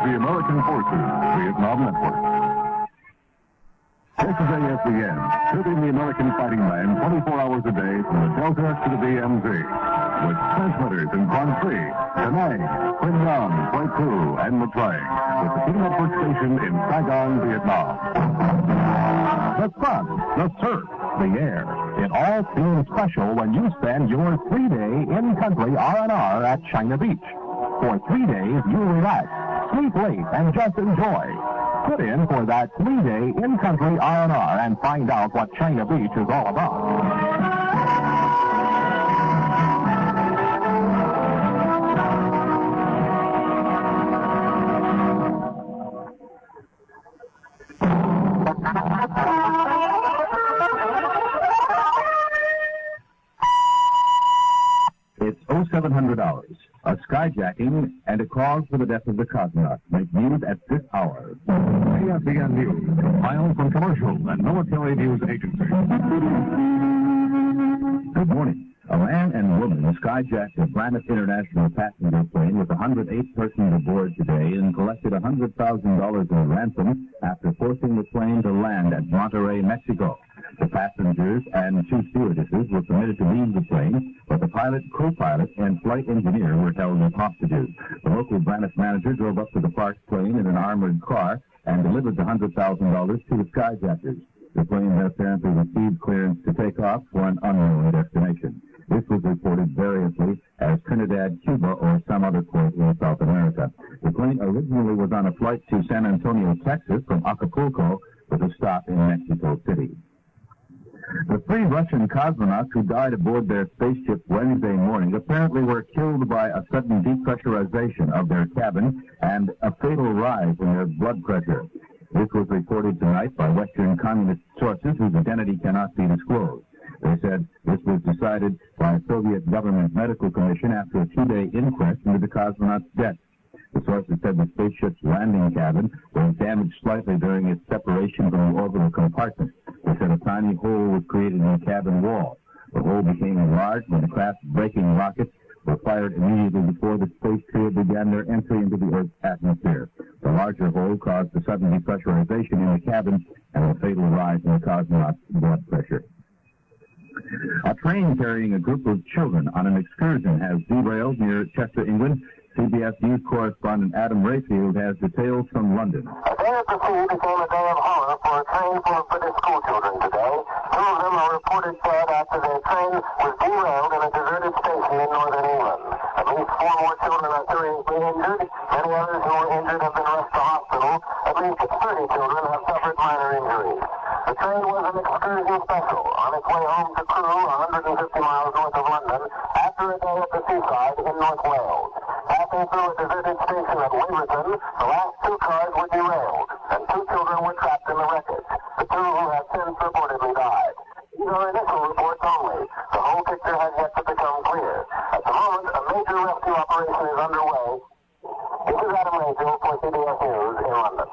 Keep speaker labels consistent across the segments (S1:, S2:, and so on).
S1: the American Forces Vietnam Network. This is AFVN, serving the American fighting man 24 hours a day from the Delta to the DMZ, with transmitters in Quang Tri, Da Nang, Quinh Nhon, Quay Cu, and Nha Trang, with the Team Network station in Saigon, Vietnam. The sun, the surf, the air, it all seems special when you spend your 3-day in-country R&R at China Beach. For 3 days, you relax, sleep late, and just enjoy. Put in for that 3-day in-country R&R and find out what China Beach is all about. It's 0700 hours. A skyjacking and a cause for the death of the cosmonaut make news at this hour. AFVN News, compiled from commercial and military news agencies. Good morning. A man and woman skyjacked a Braniff International passenger plane with 108 persons aboard today and collected $100,000 in ransom after forcing the plane to land at Monterrey, Mexico. The passengers and 2 stewardesses were permitted to leave the plane, but the pilot, co-pilot, and flight engineer were held as hostages. The local Braniff manager drove up to the parked plane in an armored car and delivered the $100,000 to the skyjackers. The plane had apparently received clearance to take off for an unknown destination. This was reported variously as Trinidad, Cuba, or some other port in South America. The plane originally was on a flight to San Antonio, Texas, from Acapulco, with a stop in Mexico City. The 3 Russian cosmonauts who died aboard their spaceship Wednesday morning apparently were killed by a sudden depressurization of their cabin and a fatal rise in their blood pressure. This was reported tonight by Western communist sources whose identity cannot be disclosed. They said this was decided by a Soviet government medical commission after a 2-day inquest into the cosmonauts' death. The sources said the spaceship's landing cabin was damaged slightly during its separation from the orbital compartment. They said a tiny hole was created in the cabin wall. The hole became enlarged when the craft's braking rockets were fired immediately before the space trio began their entry into the Earth's atmosphere. The larger hole caused the sudden depressurization in the cabin and the fatal rise in the cosmonauts' blood pressure. A train carrying a group of children on an excursion has derailed near Chester, England. CBS News correspondent Adam Rayfield has details from London.
S2: A day at the sea became a day of horror for a train full of British school children today. 2 of them are reported dead after their train was derailed in a deserted station in northern England. At least 4 more children are seriously injured. Many others who were injured have been rushed to hospital. At least 30 children have suffered minor injuries. The train was an excursion special on its way home to Crewe, 150 miles north of London, after a day at the seaside in North Wales. Passing through a deserted station at Waverton, the last 2 cars were derailed, and 2 children were trapped in the wreckage. The 2 who have since reportedly died. These are initial reports only. The whole picture has yet to become clear. At the moment, a major rescue operation is underway. This is Adam Rayfield for CBS News in London.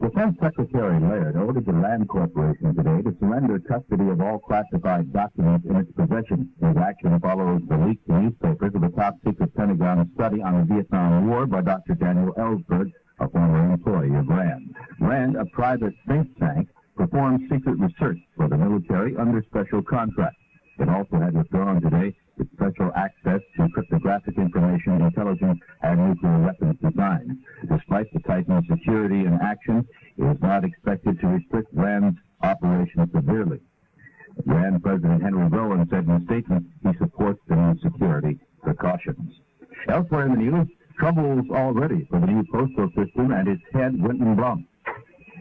S1: Defense Secretary Laird ordered the Land Corporation today to surrender custody of all classified documents in its possession. His action follows the leak to newspapers of a top-secret Pentagon study on the Vietnam War by Dr. Daniel Ellsberg, a former employee of RAND. RAND, a private think tank, performs secret research for the military under special contract. It also had withdrawn today its special access to cryptographic information, intelligence, and nuclear weapons design. Despite the tightened security in action, it is not expected to restrict RAND's operations severely. RAND President Henry Rowan said in a statement he supports the new security precautions. Elsewhere in the news, troubles already for the new postal system and its head, Winton Blum.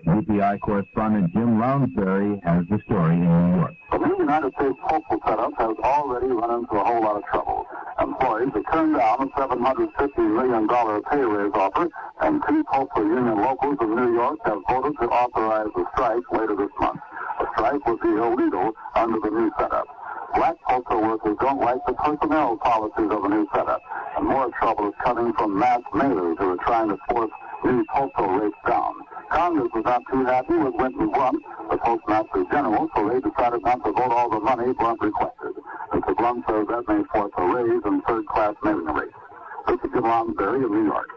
S1: UPI correspondent Jim Lounsbury has the story in New York.
S3: The new United States postal setup has already run into a whole lot of trouble. Employees have turned down a $750 million pay raise offer, and 2 postal union locals of New York have voted to authorize a strike later this month. A strike would be illegal under the new setup. Black postal workers don't like the personnel policies of the new setup, and more trouble is coming from mass mailers who are trying to force new postal rates down. Congress was not too happy with Winton Blunt, the Postmaster General, so they decided not to vote all the money Blunt requested. Mr. blunt says that may force a raise in third-class mailing rates. This is Jim Lonsberry of New York.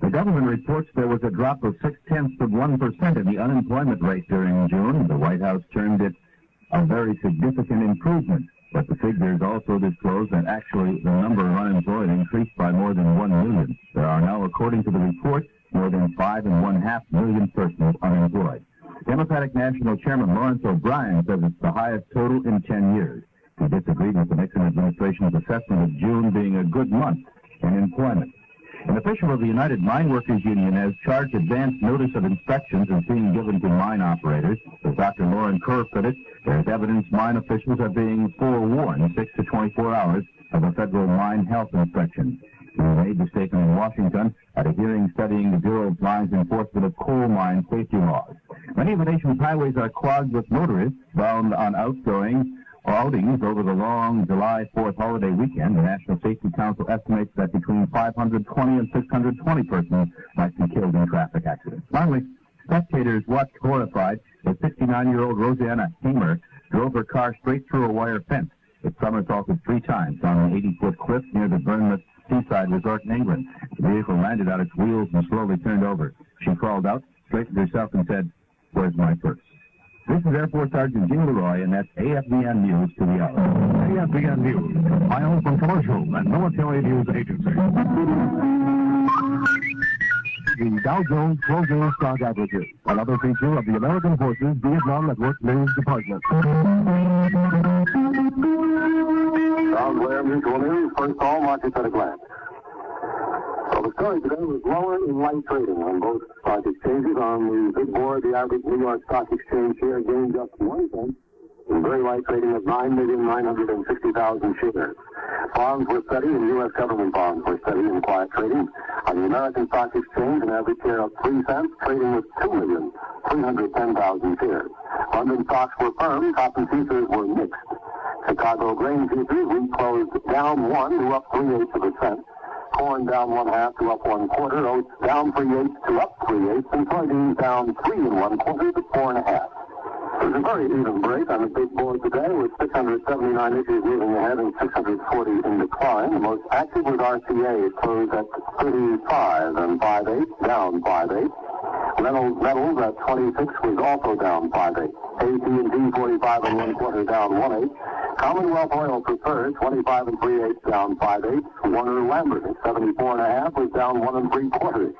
S1: The government reports there was a drop of 0.6% in the unemployment rate during June. The White House termed it a very significant improvement. But the figures also disclose that actually the number of unemployed increased by more than 1 million. There are now, according to the report, more than 5.5 million persons unemployed. Democratic National Chairman Lawrence O'Brien says it's the highest total in 10 years. He disagreed with the Nixon administration's assessment of June being a good month in employment. An official of the United Mine Workers Union has charged advance notice of inspections as being given to mine operators. As Dr. Lauren Kerr put it, there's evidence mine officials are being forewarned 6 to 24 hours of a federal mine health inspection. He made the statement in Washington at a hearing studying the Bureau of Mines enforcement of coal mine safety laws. Many of the nation's highways are clogged with motorists bound on outings over the long July 4th holiday weekend. The National Safety Council estimates that between 520 and 620 persons might be killed in traffic accidents. Finally, spectators watched horrified as 69-year-old Rosanna Hamer drove her car straight through a wire fence. It somersaulted 3 times on an 80-foot cliff near the Bournemouth seaside resort in England. The vehicle landed on its wheels and slowly turned over. She crawled out, straightened herself, and said, "Where's my purse?" This is Air Force Sergeant Jim Leroy, and that's AFVN News to the hour.
S4: AFVN News, compiled from commercial and military news agencies. The Dow Jones Closing Stock Averages, another feature of the American Forces Vietnam Network News Department.
S3: Sound Blair Mutual News, first all markets at a glance. So the story today was lower in light trading on both stock exchanges. On the big board, the average New York Stock Exchange share gained just 1 cent in very light trading of 9,960,000 shares. Bonds were steady and U.S. government bonds were steady in quiet trading. On the American Stock Exchange, an average share of 3 cents, trading with 2,310,000 shares. London stocks were firm, cotton futures were mixed. Chicago grain futures closed down 1 to up 3/8%. Corn down 1/2 to up 1/4. Oats down 3/8 to up 3/8. And soybeans down 3 1/4 to 4 1/2. It was a very even break on the big board today with 679 issues moving ahead and 640 in decline. The most active was RCA. It closed at 35 5/8, down 5/8. Reynolds Metals at 26 was also down 5/8. AT&T 45 1/4, down 1/8. Commonwealth Oil Preferred 25 3/8, down 5/8. Warner Lambert at 74 1/2 was down 1 3/4.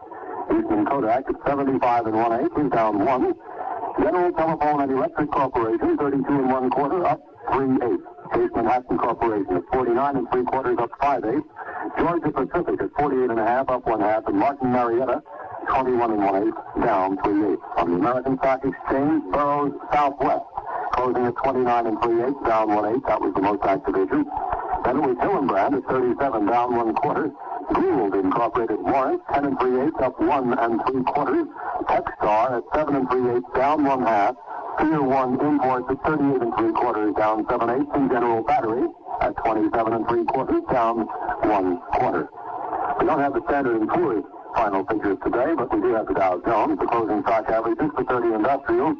S3: Eastman Kodak at 75 1/8 was down 1. General Telephone and Electric Corporation 32 1/4, up 3/8. Case Manhattan Corporation at 49 3/4, up 5/8. Georgia Pacific at 48 1/2, up 1/2, and Martin Marietta 21 1/8, down 3/8. On the American Stock Exchange, Burroughs Southwest closing at 29 3/8, down 1/8. That was the most active issue. Then it was Hillenbrand at 37, down 1/4. Gould Incorporated Warrant 10 3/8, up 1 3/4. Techstar at 7 3/8, down 1/2. Tier 1 Imports at 38 3/4, down 7/8. And General Battery at 27 3/4, down 1/4. We don't have the Standard & Poor's final figures today, but we do have the Dow Jones. The closing stock averages for 30 industrials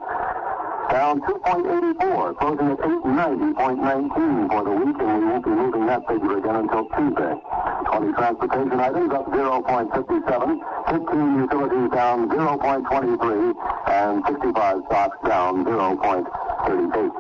S3: down 2.84, closing at 890.19 for the week, and we won't be moving that figure again until Tuesday. 20 transportation items up 0.57, 15 utilities down 0.23, and 65 stocks down 0.38.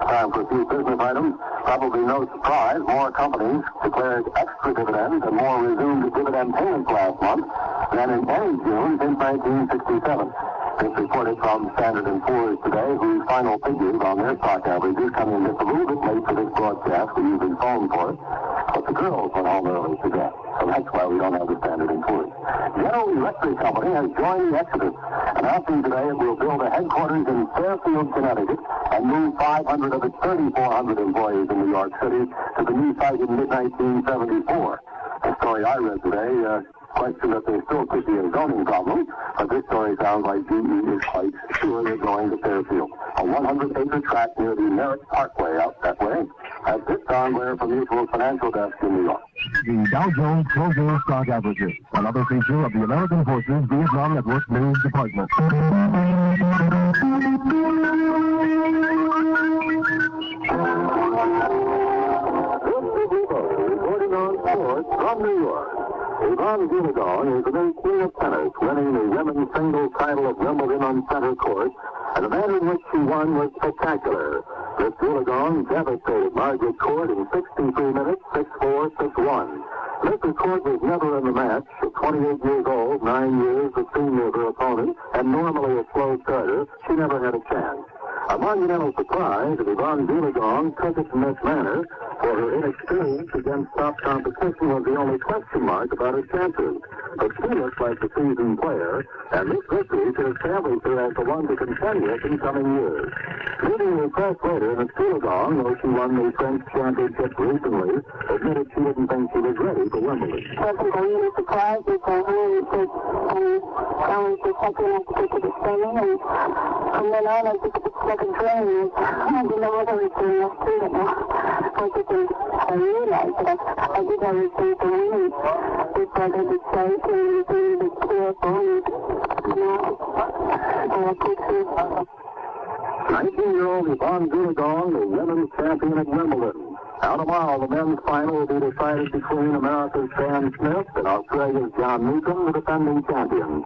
S3: Time for a few business items. Probably no surprise, more companies declared extra dividends and more resumed dividend payments last month than in any June since 1967. This reported from Standard & Poor's today, whose final figures on their stock averages come in just a little bit late for this broadcast. We usually phone for it. But the girls went home early today, so that's why we don't have the Standard & Poor's. General Electric Company has joined the exodus, announcing today it will build a headquarters in Fairfield, Connecticut, and move 500 of its 3,400 employees in New York City to the new site in mid-1974. The story I read today question that there still could be a zoning problem, but this story sounds like GE is quite sure they're going to Fairfield. A 100-acre tract near the Merritt Parkway out that way. That's it, Don Blair from Mutual's Financial Desk in New York.
S4: The Dow Jones Closing Stock Averages, another feature of the American Forces Vietnam Network News Department.
S3: sports from New York. Yvonne Goolagong is the new queen of tennis, winning the women's singles title of Wimbledon on center court, and the manner in which she won was spectacular. Miss Goolagong devastated Margaret Court in 63 minutes, 6-4, 6-1. Mrs. Court was never in the match. At 28 years old, 9 years the senior of her opponent, and normally a slow starter, she never had a chance. A monumental surprise that Yvonne Goolagong took it in this manner, for her inexperience against top competition was the only question mark about her chances. But she looks like the seasoned player, and this victory should establish her as the one to contend with in coming years. Meeting the press later, Miss Goolagong, though she won the French championship recently, admitted she didn't think she was ready for Wimbledon.
S5: I wasn't really surprised because I was just happy enough to get to the swimming, and from then on I just like a dream. I didn't know what I was doing next to it now. I realized that I did everything for me. Just like I was safe and be a bit careful, and I could see.
S3: 19-year-old Yvonne Goolagong, the women's champion at Wimbledon. Now tomorrow, the men's final will be decided between America's Stan Smith and Australia's John Newcombe, the defending champion.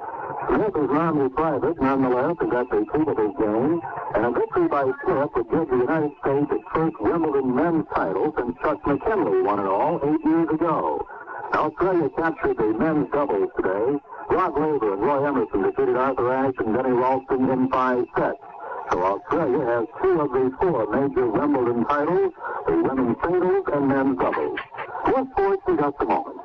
S3: Smith is Army private, nonetheless, is at the peak of his game, and a victory by Smith would give the United States its first Wimbledon men's title since Chuck McKinley won it all 8 years ago. Now, Australia captured the men's doubles today. Rod Laver and Roy Emerson defeated Arthur Ashe and Denny Ralston in 5 sets. So Australia has 2 of the 4 major Wimbledon titles, the women's singles and men's doubles. More sports in just a moment.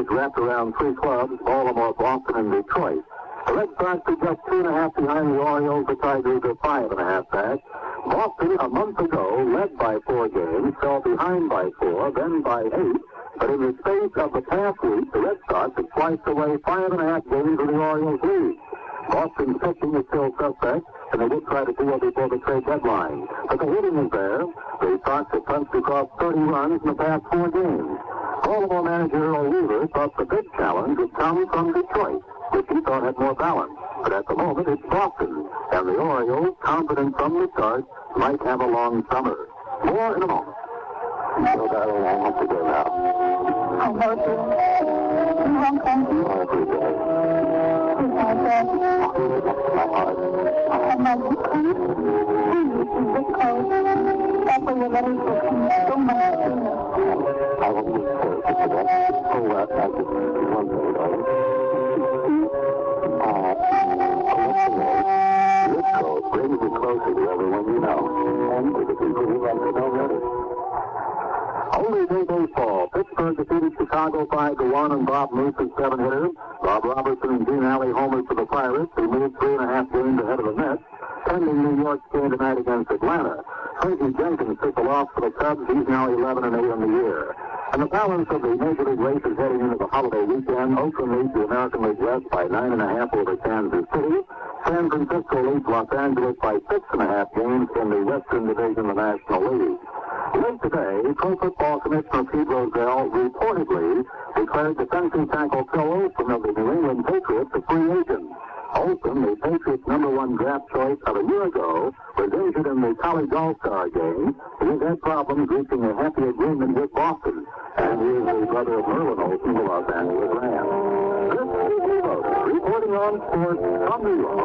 S3: Wrapped around 3 clubs, Baltimore, Boston, and Detroit. The Red Sox are just 2.5 behind the Orioles. The Tigers are 5.5 back. Boston, a month ago, led by 4 games, fell behind by 4, then by 8. But in the space of the past week, the Red Sox have sliced away 5.5 games of the Orioles' lead. Boston's pitching is still suspect, and they did try to deal before the trade deadline. But the hitting is there. The Sox have punched across 30 runs in the past 4 games. Baltimore manager Earl Weaver thought the big challenge would come from Detroit, which he thought had more balance. But at the moment, it's Boston, and the Orioles, confident from the start, might have a long summer. More in a moment. So, darling, I have to go now.
S5: I know you. You won't come to me.
S3: Every day.
S5: My dad.
S3: My heart.
S5: I have my book on it. Because that's where your letters will come so much sooner.
S3: I will be sorry for that. Oh, I just one thing, darling. This code brings you closer to everyone you know, and to the people who like to know better. Only day baseball. Pittsburgh defeated Chicago 5-1 and Bob Moose's 7-hitter. Bob Robertson and Gene Alley homers for the Pirates, who moved 3.5 games ahead of the Mets, pending New York's game tonight against Atlanta. Tracy Jenkins took the loss for the Cubs. He's now 11-8 in the year. And the balance of the Major League races heading into the holiday weekend, Oakland leads the American League West by 9.5 over Kansas City. San Francisco leads Los Angeles by 6.5 games in the Western Division of the National League. Late today, Pro Football Commissioner Pete Rozelle reportedly declared defensive tackle Phil Olsen of the New England Patriots a free agent. Olsen, the Patriots' #1 draft choice of a year ago, was injured in the College All-Star game. He has had problems reaching a happy agreement with Boston, and he is the brother of Merlin Olsen, the Los Angeles Rams. This is Leroy, reporting on sports from New York.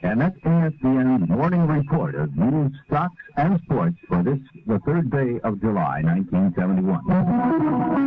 S1: And that's AFVN's morning report of news, stocks, and sports for this, the third day of July, 1971.